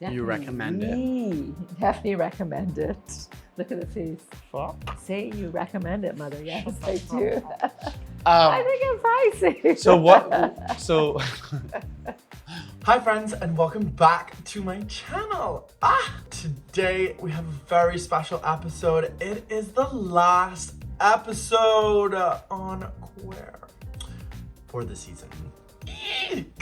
You recommend it? Definitely recommend it. Look at the face. Say you recommend it, mother. Yes, I do. I think it's spicy. So Hi friends and welcome back to my channel. Today we have a very special episode. It is the last episode on Quear for the season.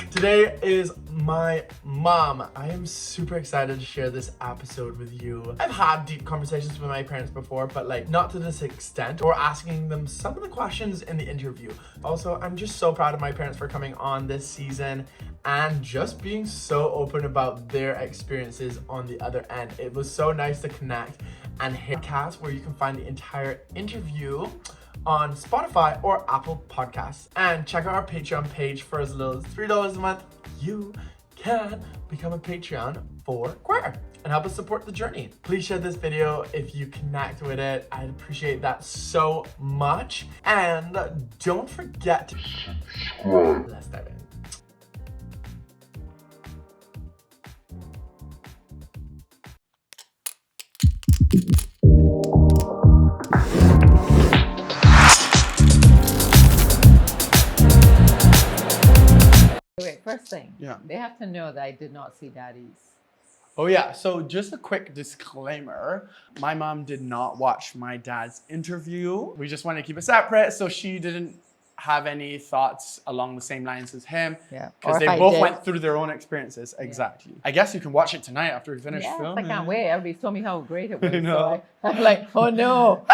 Today is my mom. I am super excited to share this episode with you. I've had deep conversations with my parents before, but like not to this extent, or asking them some of the questions in the interview. Also, I'm just so proud of my parents for coming on this season and just being so open about their experiences on the other end. It was so nice to connect and hear podcasts where you can find the entire interview on Spotify or Apple Podcasts. And check out our Patreon page. For as little as $3 a month, you can become a Patreon for Quear and help us support the journey. Please share this video if you connect with it. I'd appreciate that so much. And don't forget to subscribe. Let's dive in. Wait, first thing. Yeah. They have to know that I did not see daddies. Oh yeah, so just a quick disclaimer. My mom did not watch my dad's interview. We just wanted to keep it separate, so she didn't have any thoughts along the same lines as him. Yeah. Because they both went through their own experiences. Exactly. I guess you can watch it tonight after we finish Yes, filming. I can't wait. Everybody's told me how great it was. I know. So I'm like, oh no.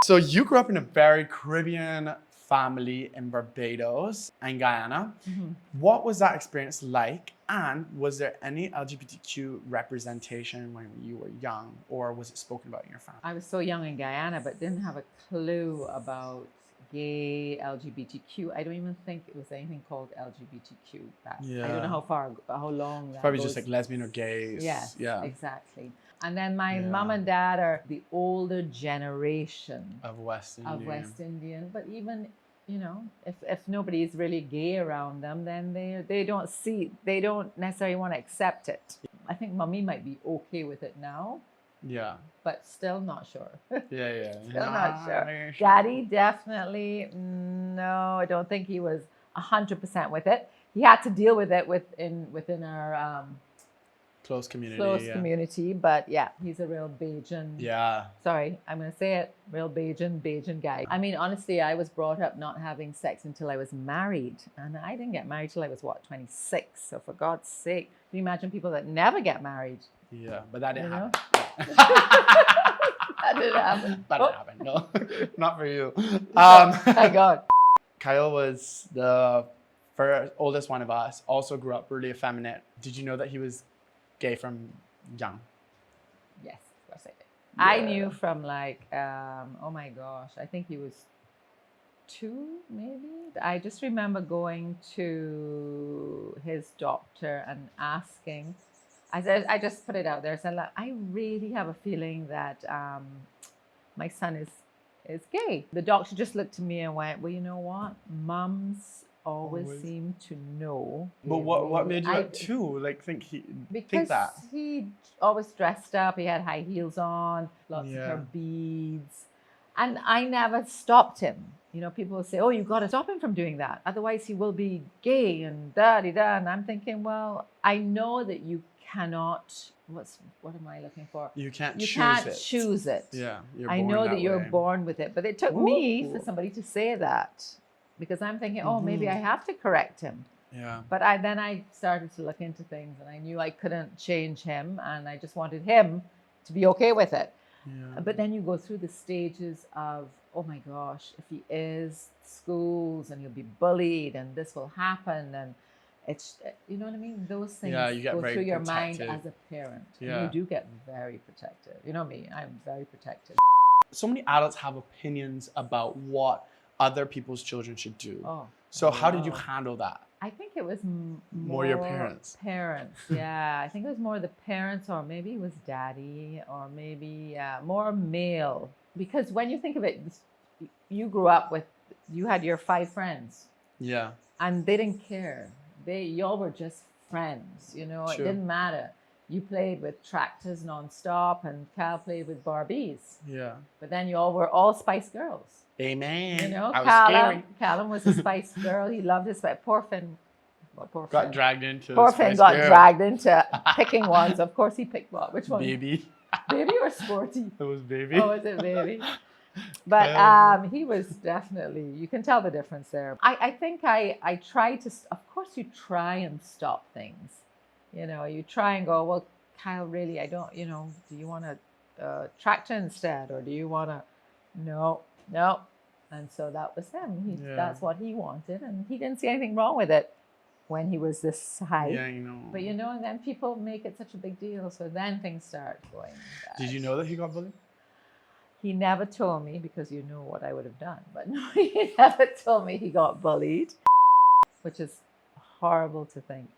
So you grew up in a very Caribbean family in Barbados and Guyana. Mm-hmm. What was that experience like? And was there any LGBTQ representation when you were young, or was it spoken about in your family? I was so young in Guyana, but didn't have a clue about gay LGBTQ. I don't even think it was anything called LGBTQ back. I don't know how long that Probably goes. just like lesbian or gays. Yes, Yeah. Exactly. And then my mom and dad are the older generation Of West Indian. of West Indian. But even, you know, if nobody is really gay around them, then they don't necessarily want to accept it. I think mommy might be okay with it now, Yeah. but still not sure. Yeah. Still not sure. Daddy definitely, no, I don't think he was 100% with it. He had to deal with it within our Close community. community, but yeah, he's a real Bajan. Yeah. Sorry, I'm gonna say it. Real Bajan guy. I mean, honestly, I was brought up not having sex until I was married, and I didn't get married till I was 26. So for God's sake, can you imagine people that never get married? Yeah, but that didn't happen. That didn't happen. That didn't happen. No, not for you. My God. Kyle was the oldest one of us. Also grew up really effeminate. Did you know that he was gay from young? Yes, of course I did. Yeah. I knew from like, oh my gosh, I think he was 2, maybe. I just remember going to his doctor and asking. I just put it out there. Said, like, I really have a feeling that my son is gay. The doctor just looked at me and went, well, you know what? Mums always seem to know. But what made you at 2 like think that? He always dressed up. He had high heels on, lots of her beads, and I never stopped him. You know, people will say, "Oh, you got to stop him from doing that, otherwise he will be gay and da da da." And I'm thinking, well, I know that you cannot. What am I looking for? You can't choose it. Yeah, I know that you're born with it, but it took me for somebody to say that. Because I'm thinking, oh, maybe I have to correct him. Yeah. But then I started to look into things, and I knew I couldn't change him, and I just wanted him to be okay with it. Yeah. But then you go through the stages of, oh my gosh, if he is, schools, and he'll be bullied, and this will happen, and it's, you know what I mean? Those things you go get through your protective. mind as a parent. Yeah. And you do get very protective. You know me, I'm very protective. So many adults have opinions about what other people's children should do. Oh. So how did you handle that? I think it was More your parents. Parents, yeah. I think it was more the parents, or maybe it was daddy, or maybe more male. Because when you think of it, you grew up with, you had your 5 friends. Yeah. And they didn't care. Y'all were just friends, you know, it True. didn't matter. You played with tractors nonstop, and Cal played with Barbies. Yeah. But then you all were all Spice Girls. Amen. You know, I was scary. Callum was a Spice Girl. He loved his Spice. Poor Finn. Well, poor Got Finn. dragged into Poor Spice Finn got Girl. dragged into picking ones. Of course, he picked what? Which one? Baby. Baby or Sporty? It was baby. Oh, was it Baby? But he was definitely, you can tell the difference there. I think I tried to, of course you try and stop things. You know, you try and go, well, Kyle, really, I don't, you know, do you want a tractor instead? Or do you want to, no. And so that was him. That's what he wanted. And he didn't see anything wrong with it when he was this high. Yeah, you know. But you know, and then people make it such a big deal. So then things start going bad. Did you know that he got bullied? He never told me, because you know what I would have done. But no, he never told me he got bullied, which is horrible to think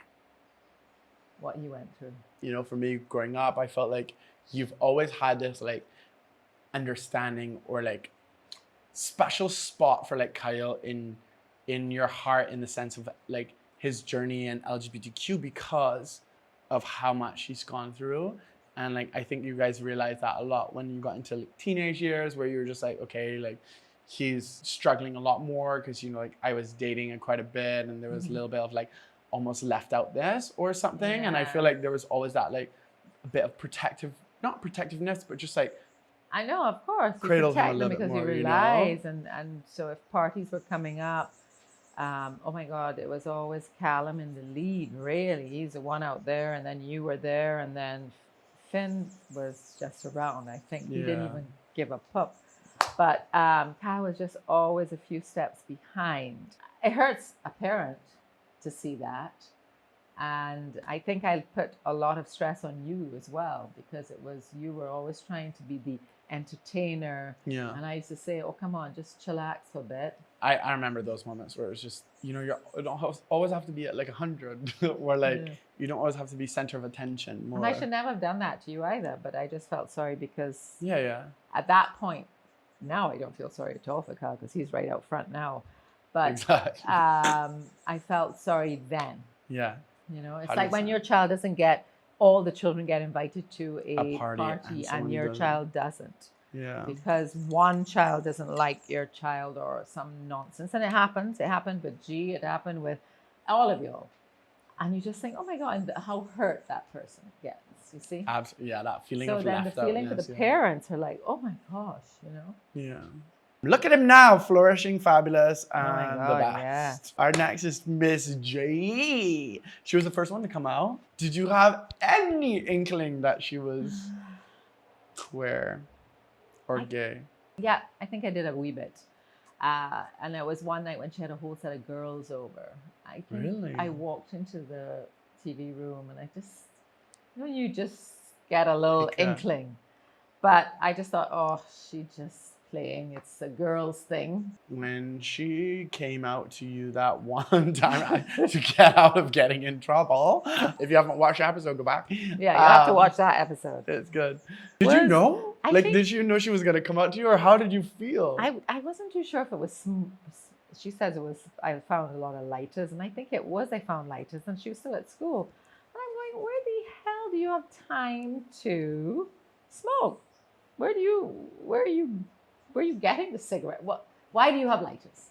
what he went through. You know, for me growing up, I felt like you've always had this like understanding or like special spot for like Kyle in your heart, in the sense of like his journey in LGBTQ because of how much he's gone through. And like, I think you guys realized that a lot when you got into like teenage years, where you were just like, okay, like he's struggling a lot more because, you know, like I was dating quite a bit, and there was a little bit of like almost left out this or something. Yeah. And I feel like there was always that like a bit of not protectiveness, but just like, I know, of course. You cradled him a protect them little bit because more, you you know? realize, and so if parties were coming up, oh my God, it was always Callum in the lead, really. He's the one out there, and then you were there, and then Finn was just around. I think he didn't even give a pup. But Kyle was just always a few steps behind. It hurts a parent to see that. And I think I put a lot of stress on you as well, because you were always trying to be the entertainer. yeah. And I used to say, oh, come on, just chillax a bit. I remember those moments where it's just, you know, you don't always have to be at like 100, or like you don't always have to be center of attention more. And I should never have done that to you either, but I just felt sorry because Yeah. at that point, now I don't feel sorry at all for Kyle because he's right out front now. But Exactly. I felt sorry then. Yeah. You know, it's like when 100%. your child doesn't get, all the children get invited to a party party and someone and your doesn't. child doesn't. Yeah. Because one child doesn't like your child or some nonsense. And it happens. It happened with G. It happened with all of you. And you just think, oh my God, and how hurt that person gets, you see? Absolutely. Yeah, that feeling So of then the left feeling for outness, the parents are like, oh my gosh, you know? Yeah. Look at him now, flourishing, fabulous, and my the God, best. Our next is Miss J. She was the first one to come out. Did you have any inkling that she was queer or gay? Yeah, I think I did a wee bit. And it was one night when she had a whole set of girls over. I think Really? I walked into the TV room and I just, you just get a little Pick up. inkling. But I just thought, oh, she just playing. It's a girl's thing. When she came out to you that one time to get out of getting in trouble, if you haven't watched the episode, go back. Yeah, you have to watch that episode. It's good. Did you know? I Like, think- did you know she was going to come out to you, or how did you feel? I wasn't too sure if it was, she says it was, I found a lot of lighters, and I think it was, I found lighters, and she was still at school. And I'm going, where the hell do you have time to smoke? Where are you getting the cigarette? Why do you have lighters?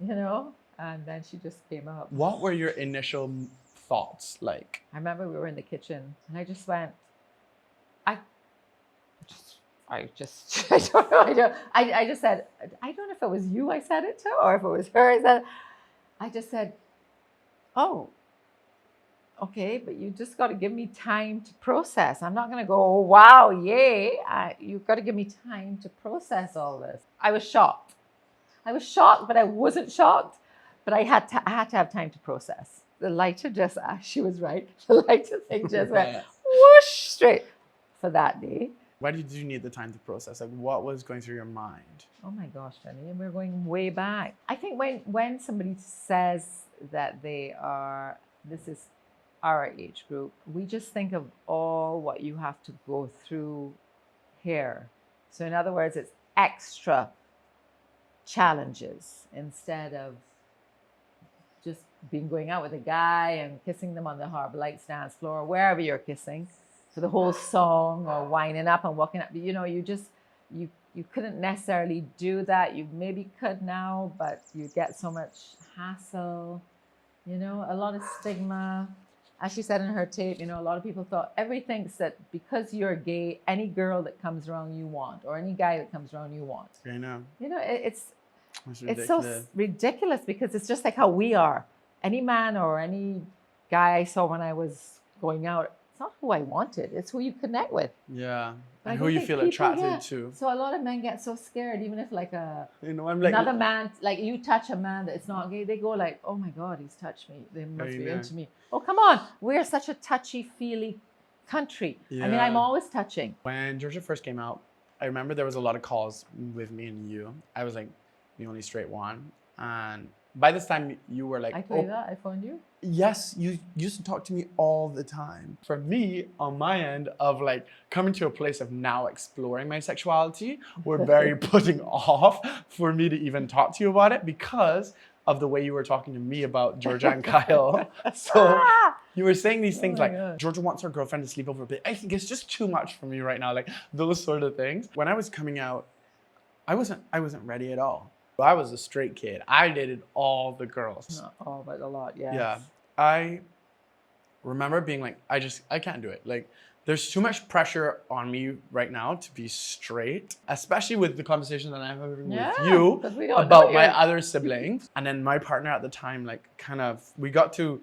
You know? And then she just came up. What were your initial thoughts like? I remember we were in the kitchen, and I just went, I don't know. I just said, I don't know if it was you I said it to or if it was her. I just said, oh, okay, but you just got to give me time to process. I'm not going to go, oh, wow, yay. You've got to give me time to process all this. I was shocked. But I wasn't shocked. But I had to have time to process. The lighter just, she was right. The lighter thing just went whoosh straight for that day. Why did you need the time to process? Like, what was going through your mind? Oh my gosh, Jenny, we're going way back. I think when somebody says that this is our age group, we just think of all what you have to go through here. So in other words, it's extra challenges instead of just been going out with a guy and kissing them on the Harbor Lights dance floor, or wherever you're kissing, for the whole song or winding up and walking up, you know, you couldn't necessarily do that. You maybe could now, but you get so much hassle, you know, a lot of stigma. As she said in her tape, you know, a lot of people thought, everyone thinks that because you're gay, any girl that comes around you want, or any guy that comes around you want. I know. You know, it's ridiculous. so ridiculous, because it's just like how we are. Any man or any guy I saw when I was going out, it's not who I wanted, it's who you connect with. Yeah. But And who you feel attracted to. So a lot of men get so scared, even if like You know, I'm like, another man, like you touch a man that's not gay, they go like, oh my God, he's touched me. They must be into me. Oh, come on. We're such a touchy-feely country. I mean, I'm always touching. when Georgia first came out, I remember there was a lot of calls with me and you. I was like the only straight one. And by this time, you were like, I told you that, I phoned you. yes, you used to talk to me all the time. For me, on my end of like coming to a place of now exploring my sexuality, were very putting off for me to even talk to you about it because of the way you were talking to me about Georgia and Kyle. So you were saying these things like, God. Georgia wants her girlfriend to sleep over a bit. I think it's just too much for me right now. Like those sort of things. When I was coming out, I wasn't ready at all. I was a straight kid. I dated all the girls. Not all, but a lot, yes. Yeah. I remember being like, I can't do it. Like, there's too much pressure on me right now to be straight, especially with the conversation that I'm having with you 'cause we don't about know my you. other siblings. And then my partner at the time, like, kind of, we got in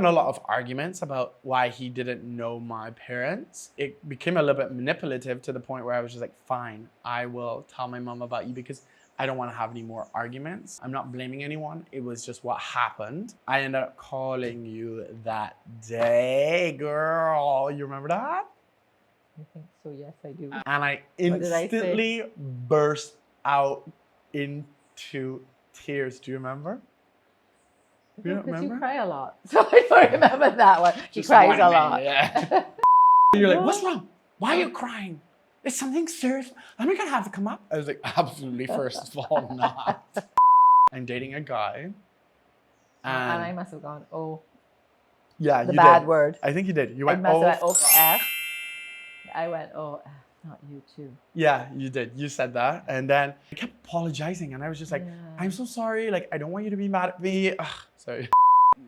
a lot of arguments about why he didn't know my parents. It became a little bit manipulative to the point where I was just like, fine, I will tell my mom about you because I don't want to have any more arguments. I'm not blaming anyone. It was just what happened. I ended up calling you that day, girl. You remember that? I think so, yes, I do. And I did I say? instantly burst out into tears. Do you remember? You don't Because you remember? cry a lot. So I don't remember that one. She Just cries one a man, lot. yeah. You're like, what's wrong? Why are you crying? Is something serious? Am I gonna have to come up? I was like, absolutely, first of all, not. I'm dating a guy. And I must have gone, oh, Yeah, the you bad did. word. I think you did. You I went, must oh, have went, oh, F. I went, oh, F, not you too. yeah, you did. You said that. And then I kept apologizing. And I was just like, Yeah. I'm so sorry. Like, I don't want you to be mad at me. Ugh, sorry.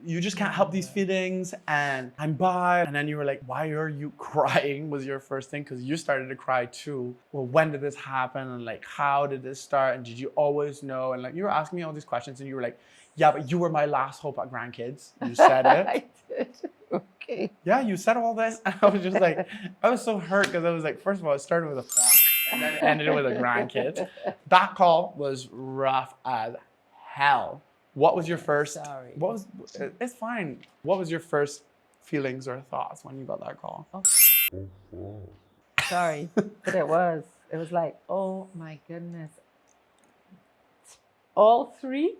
You just can't help these feelings. And I'm bi. And then you were like, why are you crying? Was your first thing. Because you started to cry too. Well, when did this happen? And like, how did this start? And did you always know? And like, you were asking me all these questions. And you were like, yeah, but you were my last hope at grandkids. You said it. I did. Okay. Yeah, you said all this. And I was just like, I was so hurt because I was like, first of all, it started with a and then it ended with a grandkid. That call was rough as hell. What was your first? Sorry. What was? It's fine. What was your first feelings or thoughts when you got that call? Oh. Sorry, but it was like, oh my goodness. All three?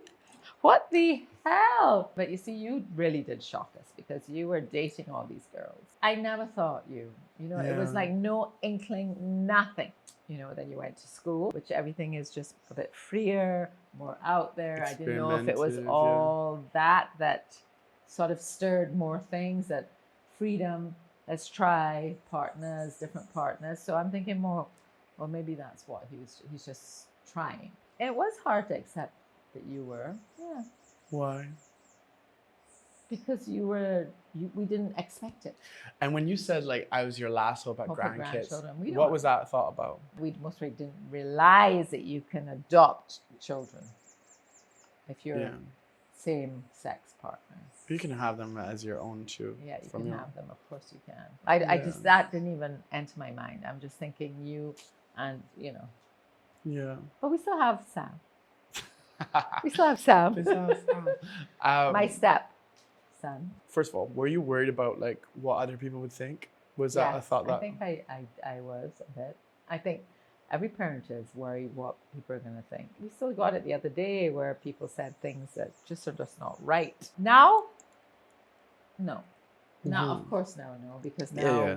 What the hell? But you see, you really did shock us because you were dating all these girls. I never thought you know, it was Yeah. like no inkling, nothing. You know, then you went to school, which everything is just a bit freer, more out there. I didn't know if it was Experimented, all that sort of stirred more things, that freedom, let's try partners, different partners. So I'm thinking more, well, maybe that's what he's just trying. It was hard to accept that you were, yeah, Why? because we didn't expect it. And when you said like I was your last hope at Hope for grandkids, grandchildren. We what don't- was that thought about? We most likely didn't realize that you can adopt children if you're Yeah. same sex partners. You can have them as your own too. Yeah, you from can your- have them. Of course you can. I just, Yeah. that didn't even enter my mind. I'm just thinking you and, you know. Yeah. But we still have Sam. We still have Sam. This sounds fun. My step son. First of all, were you worried about like what other people would think? Was that a Yes, thought that? I think I was a bit. I think every parent is worried what people are going to think. We still got it the other day where people said things that just are just not right. Now, no. Now, of course, now, no, because now Yeah.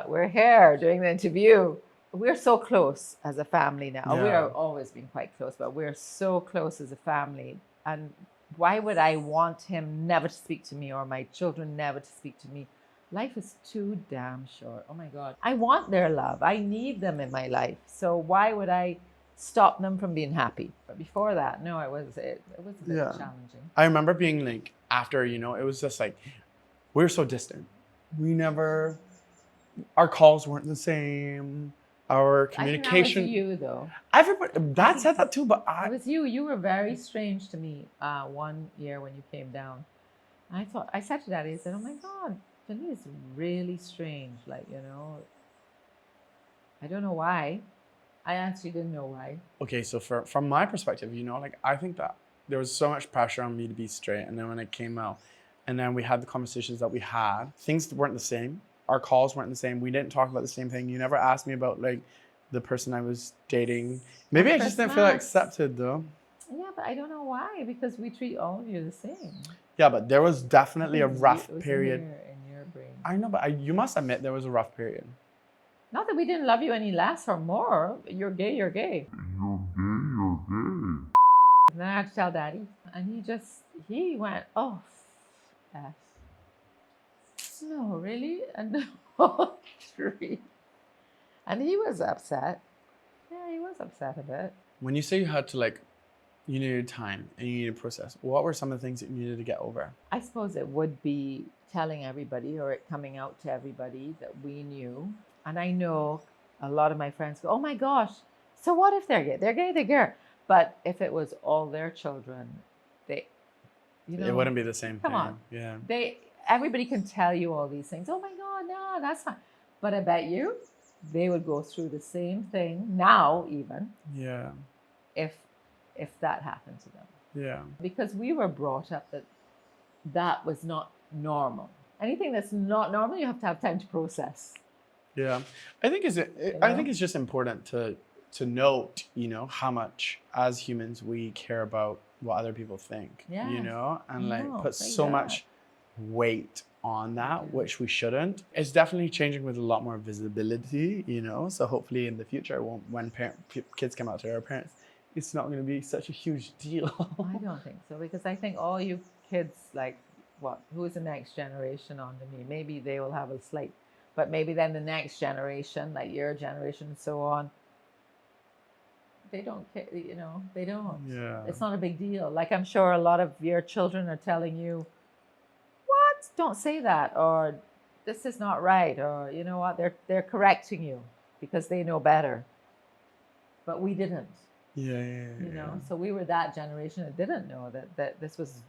we're here doing the interview. We're so close as a family now. We Yeah. are always been quite close, but we're so close as a family. And Why would I want him never to speak to me or my children never to speak to me? Life is too damn short. Oh my God. I want their love. I need them in my life. So why would I stop them from being happy? But before that, no, it was a bit challenging. I remember being like, after, you know, it was just like, we were so distant. We never, our calls weren't the same. Our communication. I think that was you though. Everybody, Dad said that too, but It was you. You were very strange to me one year when you came down. I said to Daddy, I said, oh my God, Vinny is really strange. Like, you know, I don't know why. I actually didn't know why. Okay, so from my perspective, you know, like, I think that there was so much pressure on me to be straight. And then when I came out and then we had the conversations that we had, things weren't the same. Our calls weren't the same. We didn't talk about the same thing. You never asked me about like the person I was dating. Maybe I just didn't feel accepted though. Yeah, but I don't know why, because we treat all of you the same. Yeah, but there was definitely a rough period. In your brain. I know, but you must admit there was a rough period. Not that we didn't love you any less or more. You're gay, you're gay. You're gay, you're gay. And then I had to tell Daddy. And he went, oh, F. No, really? And all three. And he was upset. Yeah, he was upset a bit. When you say you had to like, you needed time and you needed process, what were some of the things that you needed to get over? I suppose it would be telling everybody or it coming out to everybody that we knew. And I know a lot of my friends go, oh my gosh, so what if they're gay? They're gay, they're gay. But if it was all their children, they, you know. It wouldn't be the same come thing. on. Yeah. Everybody can tell you all these things. Oh my God, no, that's fine. But I bet you they would go through the same thing now even. Yeah. If that happened to them. Yeah. Because we were brought up that was not normal. Anything that's not normal, you have to have time to process. Yeah. I think it's just important to note, you know, how much as humans we care about what other people think. Yeah. You know, and like put thank so God. much weight on that, which we shouldn't. It's definitely changing with a lot more visibility, you know. So hopefully in the future, when kids come out to their parents, it's not going to be such a huge deal. I don't think so, because I think all you kids, like, who is the next generation on to me? Maybe they will have a slight, but maybe then the next generation, like your generation and so on, they don't care, you know, they don't. Yeah. It's not a big deal. Like, I'm sure a lot of your children are telling you, what? Don't say that, or this is not right, or you know what, they're correcting you because they know better. But we didn't. Yeah. You know, so we were that generation that didn't know that this was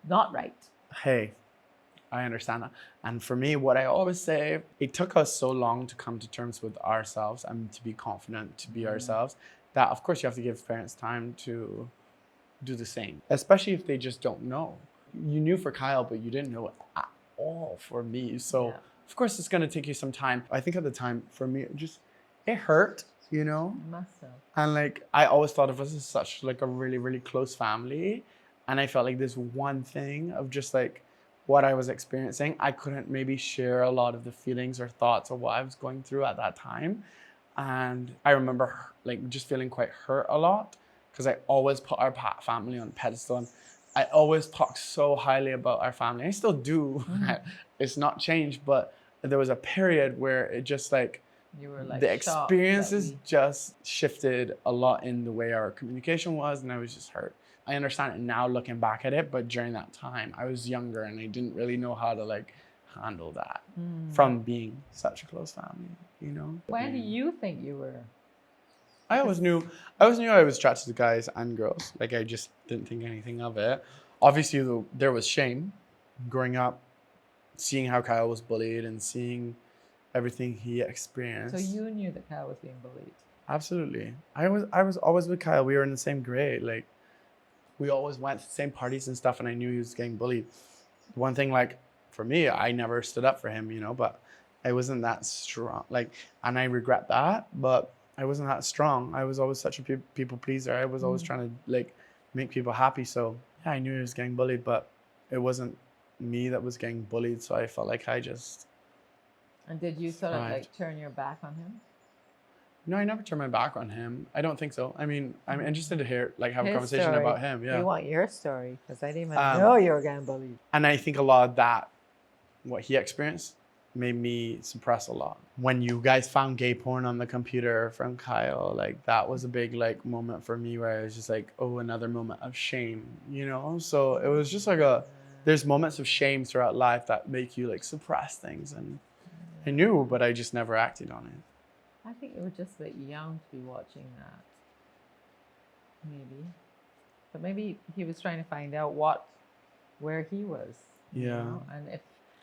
not right. Hey, I understand that. And for me, what I always say, it took us so long to come to terms with ourselves and to be confident, to be ourselves, that of course you have to give parents time to do the same, especially if they just don't know. You knew for Kyle, but you didn't know it at all for me. So of course it's going to take you some time. I think at the time for me, it hurt, you know? It must have. And like, I always thought of us as such like a really, really close family. And I felt like this one thing of just like what I was experiencing, I couldn't maybe share a lot of the feelings or thoughts of what I was going through at that time. And I remember like just feeling quite hurt a lot because I always put our family on a pedestal. And I always talk so highly about our family. I still do. It's not changed, but there was a period where it just like, you were like the experiences just shifted a lot in the way our communication was, and I was just hurt. I understand it now looking back at it, but during that time I was younger and I didn't really know how to like handle that from being such a close family, you know. When do you think you were? I always knew I was attracted to guys and girls. Like I just didn't think anything of it. Obviously there was shame growing up, seeing how Kyle was bullied and seeing everything he experienced. So you knew that Kyle was being bullied? Absolutely. I was always with Kyle. We were in the same grade. Like we always went to the same parties and stuff, and I knew he was getting bullied. One thing, like for me, I never stood up for him, you know, but I wasn't that strong. Like, and I regret that, but I wasn't that strong. I was always such a people pleaser. I was always trying to like make people happy. So yeah, I knew he was getting bullied, but it wasn't me that was getting bullied. So I felt like I just. And did you sort of like turn your back on him? No, I never turned my back on him. I don't think so. I mean, I'm interested to hear, like, have a His conversation story. about him. Yeah. We want your story because I didn't even Um, know you were getting bullied. And I think a lot of that, what he experienced, made me suppress a lot. When you guys found gay porn on the computer from Kyle, like that was a big like moment for me where I was just like, oh, another moment of shame, you know? So it was just like there's moments of shame throughout life that make you like suppress things. And I knew, but I just never acted on it. I think you were just a bit young to be watching that. Maybe. But maybe he was trying to find out where he was. You Yeah. know? And if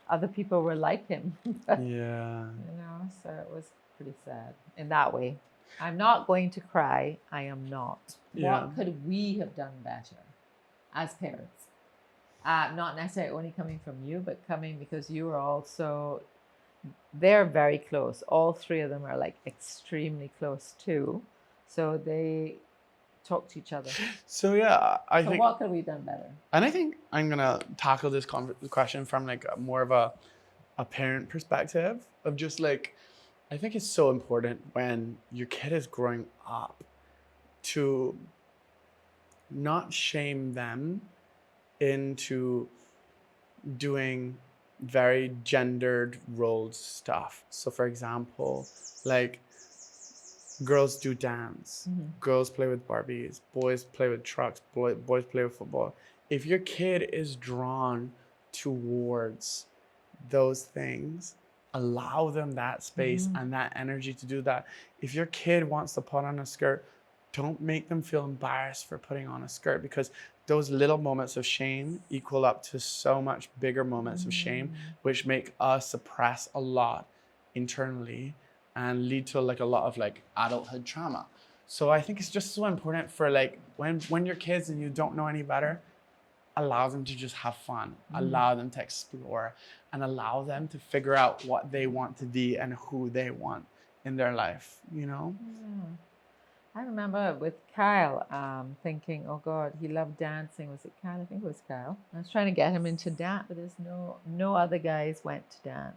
other people were like him. Yeah. You know, so it was pretty sad in that way. I'm not going to cry. I am not. Yeah. What could we have done better as parents? Not necessarily only coming from you, but coming because you are also, they're very close. All three of them are like extremely close too. So they talk to each other. So yeah, I So think, what could we have done better? and I think I'm gonna tackle this question from like more of a parent perspective of just like, I think it's so important when your kid is growing up to not shame them into doing very gendered roles stuff. So for example, like girls do dance, girls play with Barbies, boys play with trucks, boys play with football. If your kid is drawn towards those things, allow them that space and that energy to do that. If your kid wants to put on a skirt, don't make them feel embarrassed for putting on a skirt, because those little moments of shame equal up to so much bigger moments of shame, which make us suppress a lot internally and lead to like a lot of like adulthood trauma. So I think it's just so important for like when you're kids and you don't know any better, allow them to just have fun, allow them to explore, and allow them to figure out what they want to be and who they want in their life, you know? Yeah. I remember with Kyle thinking, oh God, he loved dancing. Was it Kyle? I think it was Kyle. I was trying to get him into dance, but there's no other guys went to dance.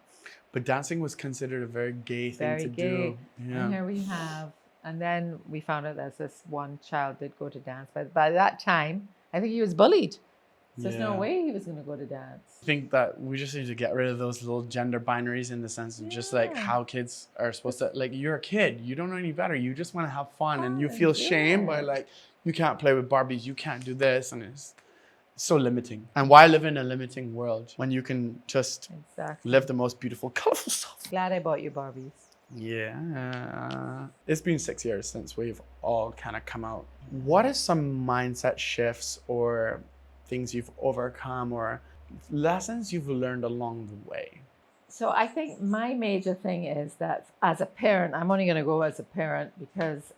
But dancing was considered a very gay thing Very to gay. do. Yeah. And here we have, and then we found out that this one child did go to dance. But by that time, I think he was bullied. So there's no Yeah. way he was going to go to dance. I think that we just need to get rid of those little gender binaries in the sense of just like Yeah. how kids are supposed to, like, you're a kid, you don't know any better, you just want to have fun and you Fun, feel shame by yeah. like, you can't play with Barbies, you can't do this, and it's so limiting. And why live in a limiting world when you can just Exactly. live the most beautiful, colorful stuff? Glad I bought you Barbies. Yeah. It's been 6 years since we've all kind of come out. What are some mindset shifts or things you've overcome or lessons you've learned along the way? So I think my major thing is that as a parent, I'm only going to go as a parent because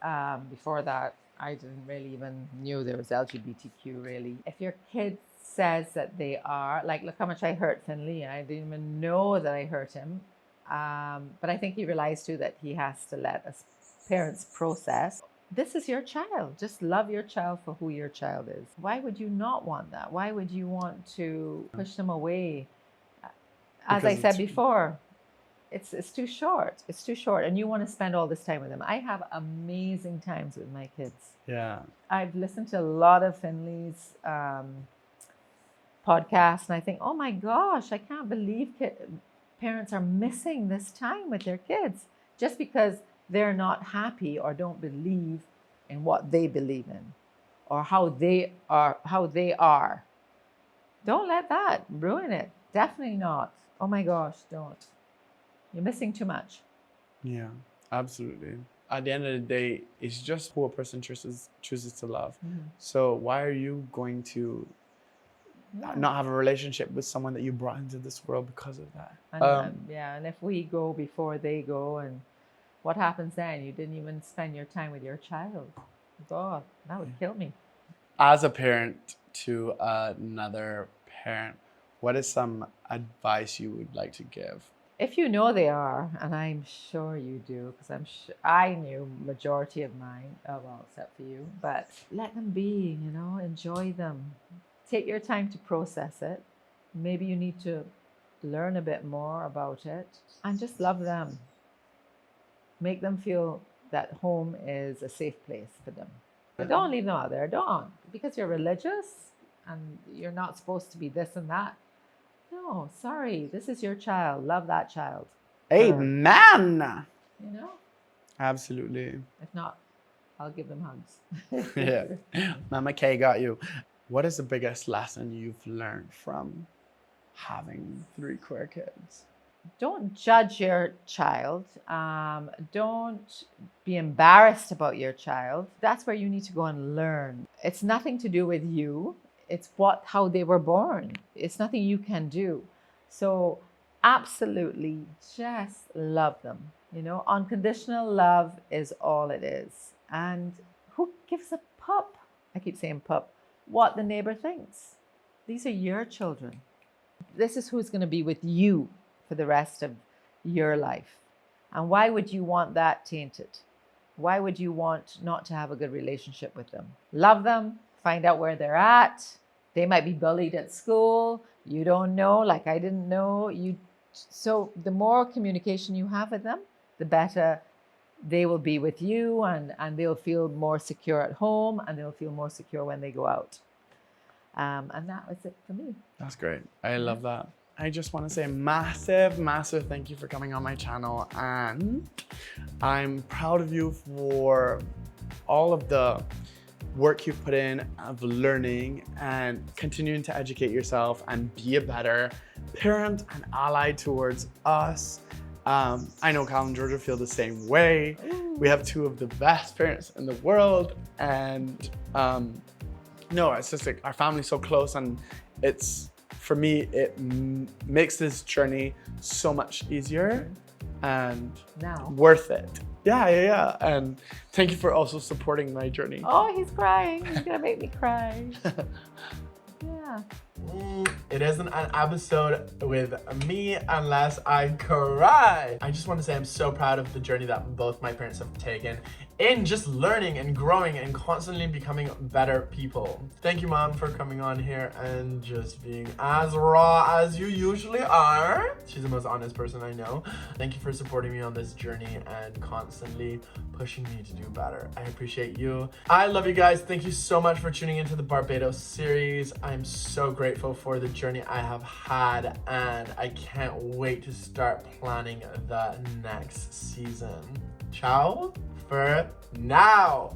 before that, I didn't really even knew there was LGBTQ really. If your kid says that they are, like, look how much I hurt Finley. I didn't even know that I hurt him. But I think he realized too that he has to let us parents process. This is your child. Just love your child for who your child is. Why would you not want that? Why would you want to push them away? As I said before, it's too short. It's too short. And you want to spend all this time with them. I have amazing times with my kids. Yeah. I've listened to a lot of Finley's podcasts, and I think, oh my gosh, I can't believe parents are missing this time with their kids just because they're not happy or don't believe in what they believe in or how they are. Don't let that ruin it. Definitely not. Oh my gosh, don't. You're missing too much. Yeah, absolutely. At the end of the day, it's just who a person chooses to love. So why are you going to not have a relationship with someone that you brought into this world because of that? And if we go before they go, and what happens then? You didn't even spend your time with your child. God, that would kill me. As a parent to another parent, what is some advice you would like to give? If you know they are, and I'm sure you do, because I knew majority of mine, well, except for you, but let them be, enjoy them. Take your time to process it. Maybe you need to learn a bit more about it and just love them. Make them feel that home is a safe place for them. But don't leave them out there. Don't. Because you're religious and you're not supposed to be this and that. No, sorry. This is your child. Love that child. Amen. You know? Absolutely. If not, I'll give them hugs. Yeah. Mama K got you. What is the biggest lesson you've learned from having 3 queer kids? Don't judge your child. Don't be embarrassed about your child. That's where you need to go and learn. It's nothing to do with you. It's how they were born. It's nothing you can do. So absolutely just love them. You know, unconditional love is all it is. And who gives a pup? I keep saying pup. What the neighbor thinks. These are your children. This is who's going to be with you for the rest of your life. And why would you want that tainted? Why would you want not to have a good relationship with them? Love them, find out where they're at. They might be bullied at school. You don't know, like I didn't know. So the more communication you have with them, the better they will be with you, and they'll feel more secure at home, and they'll feel more secure when they go out. And that was it for me. That's great. I love that. I just want to say massive thank you for coming on my channel, and I'm proud of you for all of the work you've put in of learning and continuing to educate yourself and be a better parent and ally towards us. I know Cal and Georgia feel the same way. We have 2 of the best parents in the world, and no, it's just like our family's so close, and it's, for me, it makes this journey so much easier and worth it. Yeah. And thank you for also supporting my journey. Oh, he's crying. He's gonna make me cry. Yeah. It isn't an episode with me unless I cry. I just want to say I'm so proud of the journey that both my parents have taken in just learning and growing and constantly becoming better people. Thank you, Mom, for coming on here and just being as raw as you usually are. She's the most honest person I know. Thank you for supporting me on this journey and constantly pushing me to do better. I appreciate you. I love you guys. Thank you so much for tuning into the Barbados series. I'm so grateful for the journey I have had, and I can't wait to start planning the next season. Ciao for now.